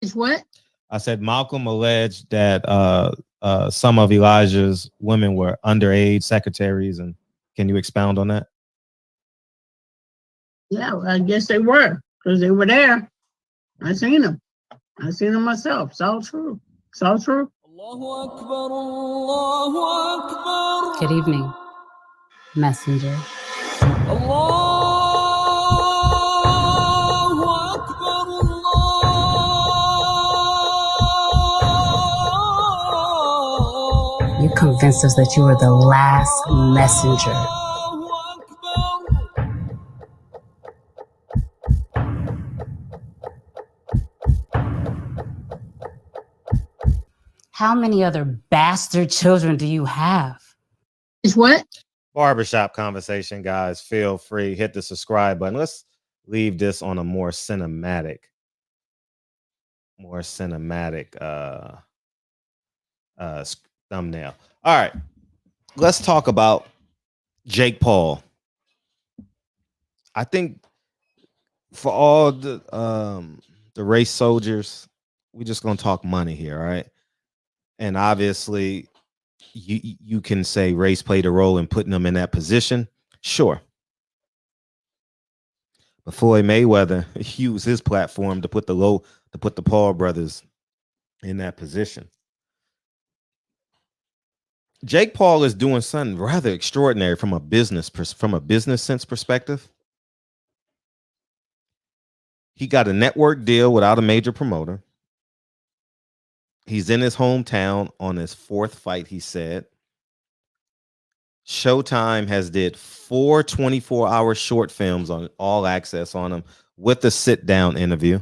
It's what? I said Malcolm alleged that some of Elijah's women were underage secretaries, and can you expound on that? Yeah, well, I guess they were because they were there. I seen them. I seen them myself. It's all true. It's all true. Good evening, messenger. You convinced us that you were the last messenger. How many other bastard children do you have? It's what? Barbershop conversation, guys. Feel free, hit the subscribe button. Let's leave this on a more cinematic thumbnail. All right, let's talk about Jake Paul. I think for all the race soldiers, we're just gonna talk money here, all right? And obviously, you can say race played a role in putting them in that position, sure. But Floyd Mayweather used his platform to put the Paul brothers in that position. Jake Paul is doing something rather extraordinary from a business sense perspective. He got a network deal without a major promoter. He's in his hometown on his fourth fight, he said. Showtime has did 4 24-hour short films on All Access on him with a sit-down interview.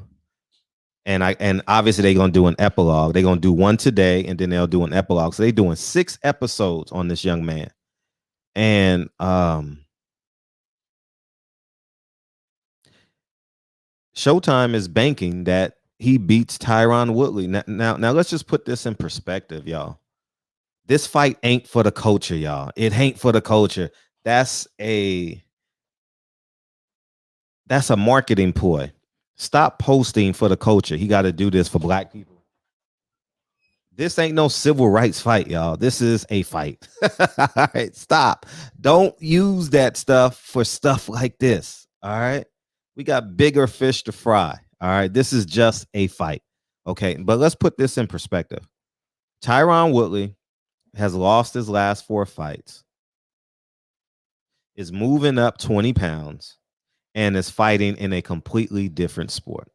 And obviously they're going to do an epilogue. They're going to do one today, and then they'll do an epilogue. So they're doing 6 episodes on this young man. And Showtime is banking that he beats Tyron Woodley. Now, let's just put this in perspective, y'all. This fight ain't for the culture, y'all. It ain't for the culture. That's a marketing ploy. Stop posting for the culture. He got to do this for black people. This ain't no civil rights fight, y'all. This is a fight. All right, stop. Don't use that stuff for stuff like this. All right. We got bigger fish to fry. All right. This is just a fight. Okay. But let's put this in perspective. Tyron Woodley has lost his last 4 fights, is moving up 20 pounds, and is fighting in a completely different sport.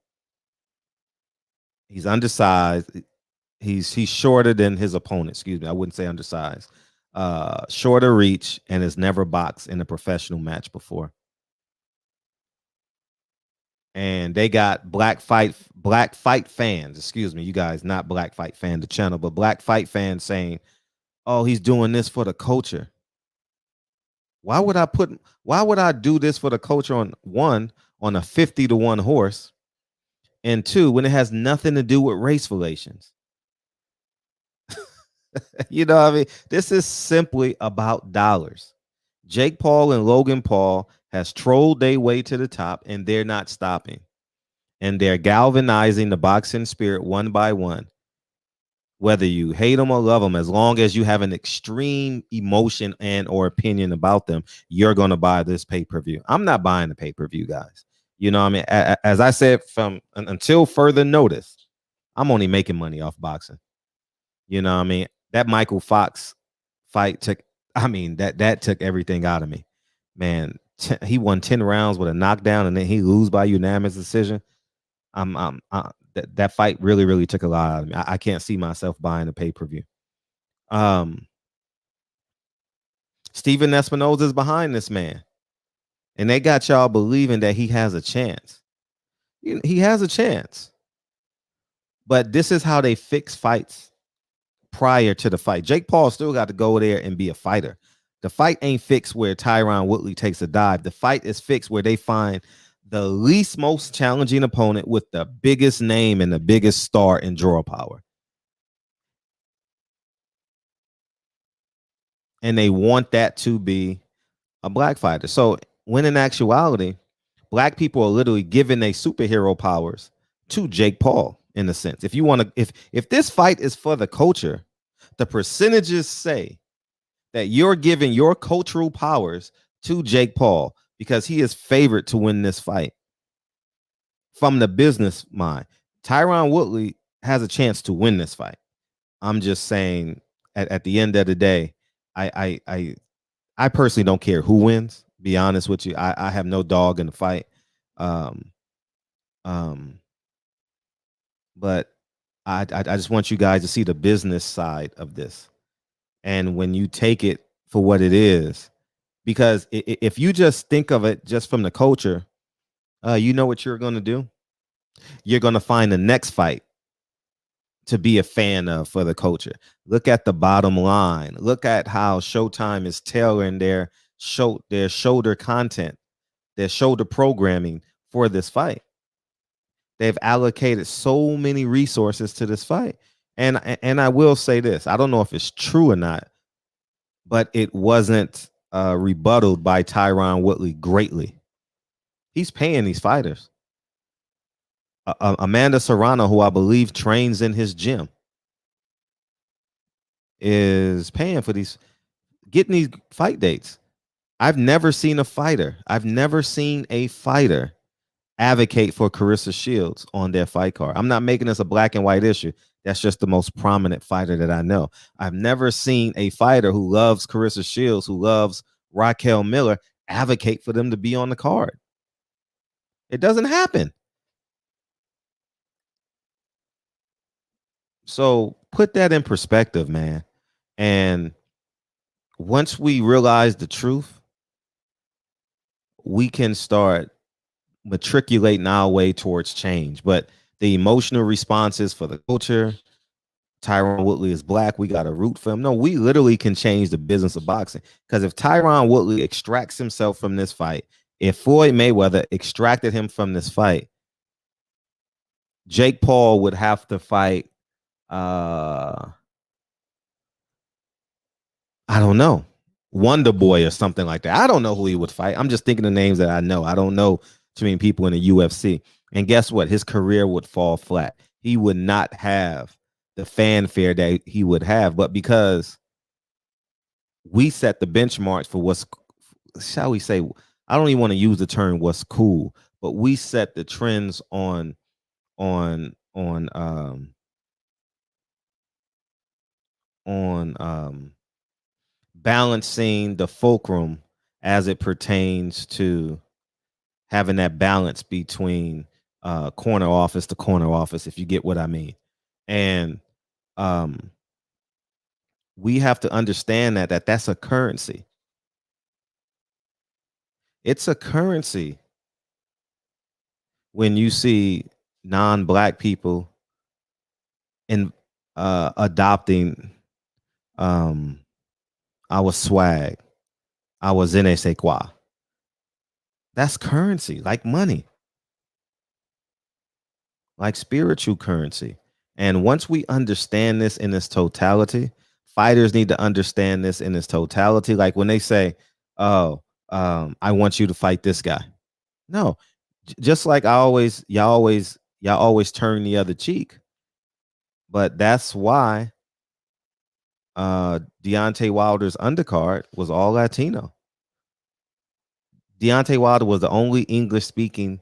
He's undersized. He's shorter than his opponent. Excuse me. I wouldn't say undersized. Shorter reach, and has never boxed in a professional match before. And they got Black Fight fans. Excuse me, you guys, not Black Fight Fan, the channel, but Black Fight fans saying, "Oh, he's doing this for the culture." Why would I do this for the culture on a 50-1 horse, and 2, when it has nothing to do with race relations? You know what I mean? This is simply about dollars. Jake Paul and Logan Paul has trolled their way to the top, and they're not stopping. And they're galvanizing the boxing spirit one by one. Whether you hate them or love them, as long as you have an extreme emotion and or opinion about them, you're going to buy this pay-per-view. I'm not buying the pay-per-view, guys. You know what I mean? As I said, until further notice, I'm only making money off boxing. You know what I mean? That Michael Fox fight took everything out of me. Man, he won 10 rounds with a knockdown, and then he lose by unanimous decision. That fight really, really took a lot out of me. I can't see myself buying a pay-per-view. Steven Espinoza is behind this man, and they got y'all believing that he has a chance. He has a chance, but this is how they fix fights prior to the fight. Jake Paul still got to go there and be a fighter. The fight ain't fixed where Tyron Woodley takes a dive. The fight is fixed where they find the least most challenging opponent with the biggest name and the biggest star and draw power. And they want that to be a black fighter. So when in actuality, black people are literally giving their superhero powers to Jake Paul in a sense. If you want to, if this fight is for the culture, the percentages say that you're giving your cultural powers to Jake Paul because he is favored to win this fight. From the business mind, Tyron Woodley has a chance to win this fight. I'm just saying, at the end of the day, I personally don't care who wins. Be honest with you, I have no dog in the fight. But I just want you guys to see the business side of this, and when you take it for what it is, because if you just think of it just from the culture, you know what you're going to do. You're going to find the next fight to be a fan of for the culture. Look at the bottom line. Look at how Showtime is tailoring their shoulder content, their shoulder programming for this fight. They've allocated so many resources to this fight. And I will say this. I don't know if it's true or not, but it wasn't rebutted by Tyron Woodley greatly. He's paying these fighters. Amanda Serrano, who I believe trains in his gym, is paying for getting these fight dates. I've never seen a fighter advocate for Carissa Shields on their fight card. I'm not making this a black and white issue. That's just the most prominent fighter that I know. I've never seen a fighter who loves Carissa Shields, who loves Raquel Miller, advocate for them to be on the card. It doesn't happen. So put that in perspective, man. And once we realize the truth, we can start matriculating our way towards change. But the emotional responses for the culture, Tyron Woodley is black, we got to root for him. No, we literally can change the business of boxing. Because if Tyron Woodley extracts himself from this fight, if Floyd Mayweather extracted him from this fight, Jake Paul would have to fight I don't know, Wonder Boy or something like that. I don't know who he would fight. I'm just thinking of names that I know. I don't know too many people in the UFC. And guess what? His career would fall flat. He would not have the fanfare that he would have. But because we set the benchmarks for what's, shall we say, I don't even want to use the term what's cool, but we set the trends on balancing the fulcrum as it pertains to having that balance between corner office to corner office, if you get what I mean. And we have to understand that that's a currency. It's a currency when you see non-black people in adopting our swag, our je ne sais quoi. That's currency, like money, like spiritual currency. And once we understand this in its totality, fighters need to understand this in its totality. Like when they say, "Oh, I want you to fight this guy," no, just like y'all always turn the other cheek. But that's why Deontay Wilder's undercard was all Latino. Deontay Wilder was the only English-speaking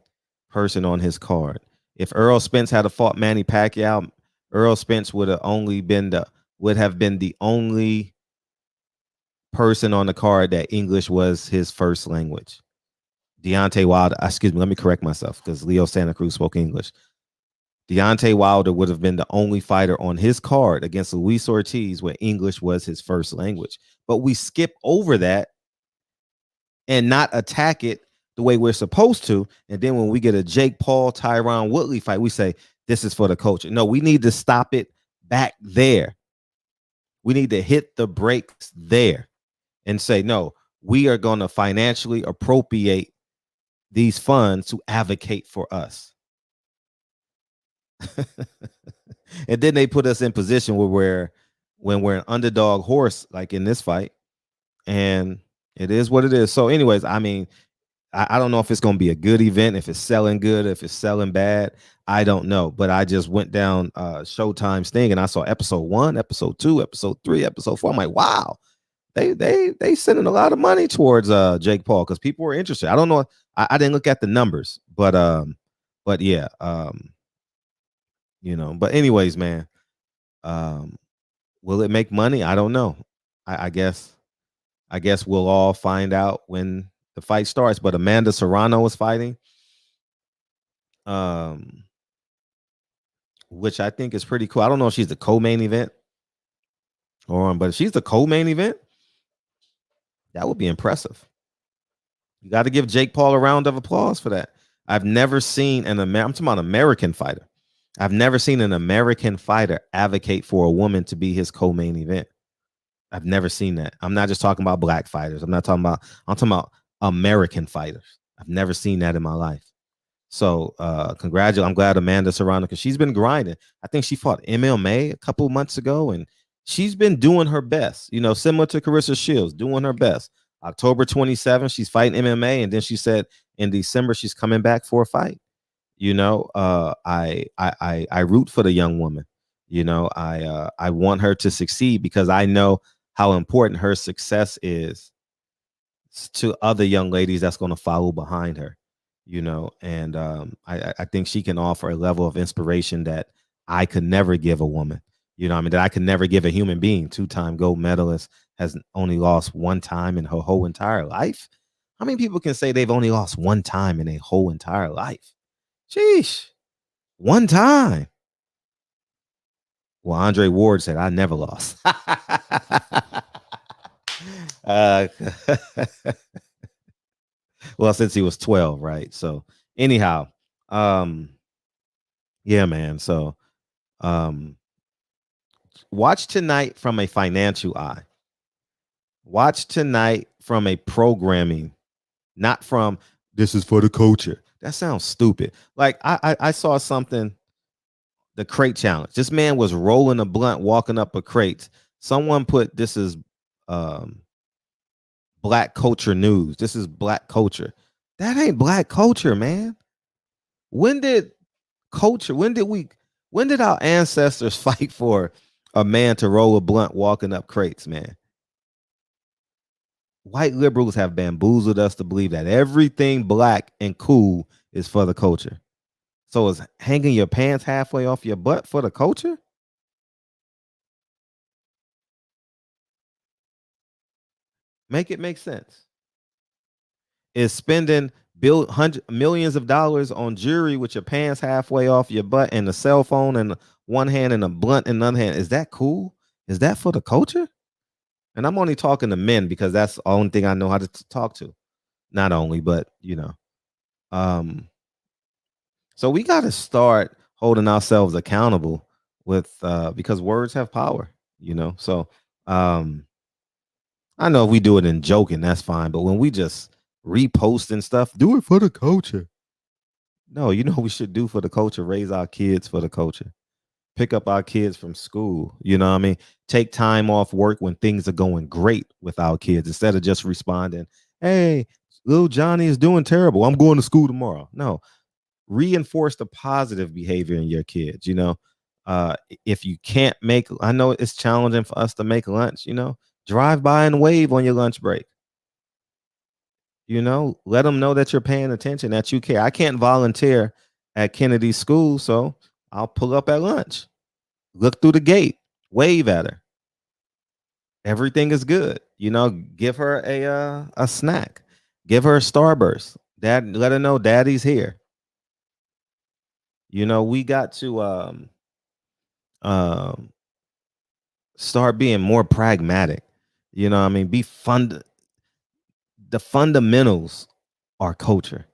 person on his card. If Earl Spence had fought Manny Pacquiao, Earl Spence would have been the only person on the card that English was his first language. Deontay Wilder, excuse me, let me correct myself because Leo Santa Cruz spoke English. Deontay Wilder would have been the only fighter on his card against Luis Ortiz where English was his first language. But we skip over that and not attack it the way we're supposed to. And then when we get a Jake Paul, Tyron Woodley fight, we say, this is for the culture. No, we need to stop it back there. We need to hit the brakes there and say, no, we are going to financially appropriate these funds to advocate for us. And then they put us in position where when we're an underdog horse, like in this fight, and it is what it is. So anyways, I mean, I don't know if it's going to be a good event, if it's selling good, if it's selling bad. I don't know. But I just went down Showtime's thing and I saw episode 1, episode 2, episode 3, episode 4. I'm like, wow, they sending a lot of money towards Jake Paul because people were interested. I don't know. I didn't look at the numbers, but yeah, but anyways, man, will it make money? I don't know. I guess we'll all find out when the fight starts. But Amanda Serrano is fighting, which I think is pretty cool. I don't know if she's the co-main event but if she's the co-main event, that would be impressive. You got to give Jake Paul a round of applause for that. I've never seen I'm talking about American fighter. I've never seen an American fighter advocate for a woman to be his co-main event. I've never seen that. I'm not just talking about black fighters. I'm talking about American fighters. I've never seen that in my life. So congratulations. I'm glad Amanda Serrano, because she's been grinding. I think she fought MMA a couple months ago, and she's been doing her best, similar to Carissa Shields, doing her best. October 27th, she's fighting MMA, and then she said in December she's coming back for a fight. I root for the young woman. I want her to succeed because I know how important her success is to other young ladies that's going to follow behind her. And I think she can offer a level of inspiration that I could never give a woman. That I could never give a human being. 2-time gold medalist, has only lost one time in her whole entire life. How many people can say they've only lost one time in a whole entire life? Sheesh, one time. Well, Andre Ward said, I never lost. Well, since he was 12, right? So anyhow, yeah, man. So watch tonight from a financial eye. Watch tonight from a programming, not from this is for the culture. That sounds stupid. Like I saw something, the crate challenge. This man was rolling a blunt, walking up a crate. Someone put this is black culture news. This is black culture. That ain't black culture, man. When did our ancestors fight for a man to roll a blunt walking up crates, man? White liberals have bamboozled us to believe that everything black and cool is for the culture. So is hanging your pants halfway off your butt for the culture? Make it make sense. Is spending millions of dollars on jewelry with your pants halfway off your butt and a cell phone in one hand and a blunt in the other hand, is that cool? Is that for the culture? And I'm only talking to men because that's the only thing I know how to talk to. Not only, but so we got to start holding ourselves accountable with because words have power, So I know if we do it in joking, that's fine. But when we just reposting stuff, do it for the culture. No, we should do for the culture, raise our kids for the culture. Pick up our kids from school, take time off work when things are going great with our kids instead of just responding, hey, little Johnny is doing terrible, I'm going to school tomorrow. No, reinforce the positive behavior in your kids. If you can't I know it's challenging for us to make lunch, drive by and wave on your lunch break. Let them know that you're paying attention, that you care. I can't volunteer at Kennedy's school, so I'll pull up at lunch, look through the gate, wave at her. Everything is good. Give her a snack, give her a Starburst. Dad, let her know daddy's here. We got to start being more pragmatic. Be fun. The fundamentals are culture.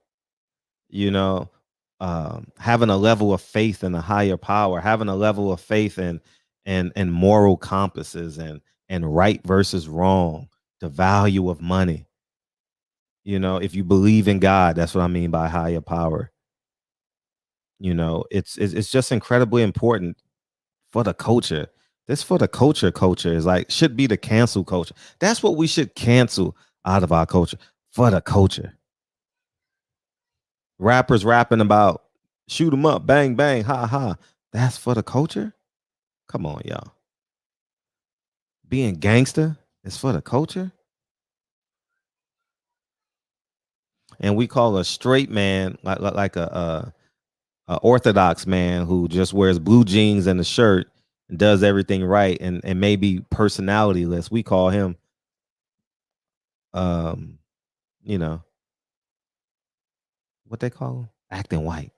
Having a level of faith in a higher power, having a level of faith in and moral compasses and right versus wrong, the value of money. If you believe in God, that's what I mean by higher power. It's just incredibly important for the culture. This for the culture is like should be the cancel culture. That's what we should cancel out of our culture, for the culture. Rappers rapping about shoot 'em up, bang, bang, ha, ha. That's for the culture? Come on, y'all. Being gangster is for the culture? And we call a straight man like a orthodox man who just wears blue jeans and a shirt and does everything right and maybe personalityless. We call him, you know, what they call him? Acting white.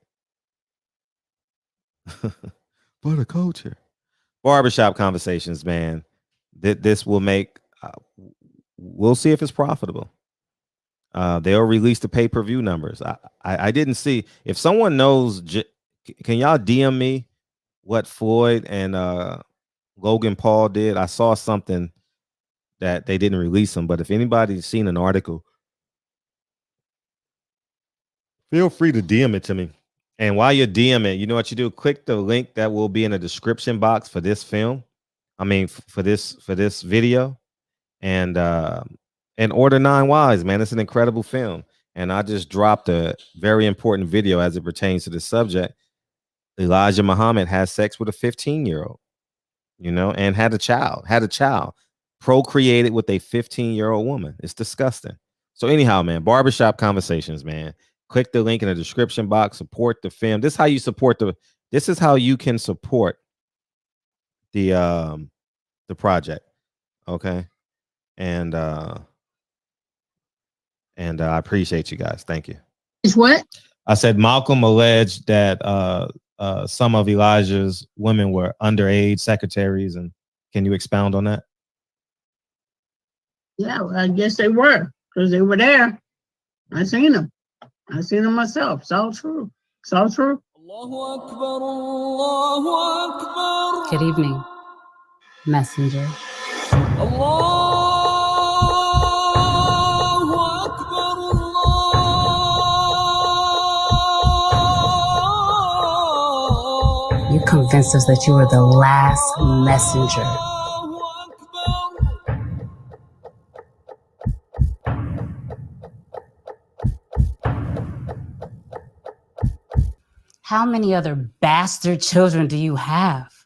For the culture. Barbershop conversations, man. This will make, we'll see if it's profitable. They'll release the pay-per-view numbers. I didn't see. If someone knows, can y'all DM me what Floyd and Logan Paul did? I saw something that they didn't release them, but if anybody's seen an article, feel free to DM it to me. And while you're DMing, you know what you do? Click the link that will be in the description box for this film. I mean, for this video, and order 9 Wives, man. It's an incredible film. And I just dropped a very important video as it pertains to the subject. Elijah Muhammad has sex with a 15-year-old, you know, and had a child, procreated with a 15-year-old woman. It's disgusting. So anyhow, man, barbershop conversations, man. Click the link in the description box, support the film. This is how you support this is how you can support the project. Okay. And I appreciate you guys. Thank you. It's what? I said Malcolm alleged that some of Elijah's women were underage secretaries, and can you expound on that? Yeah, well, I guess they were, because they were there. I seen them myself. It's all true. It's all true. Good evening, messenger. You convinced us that you were the last messenger. How many other bastard children do you have?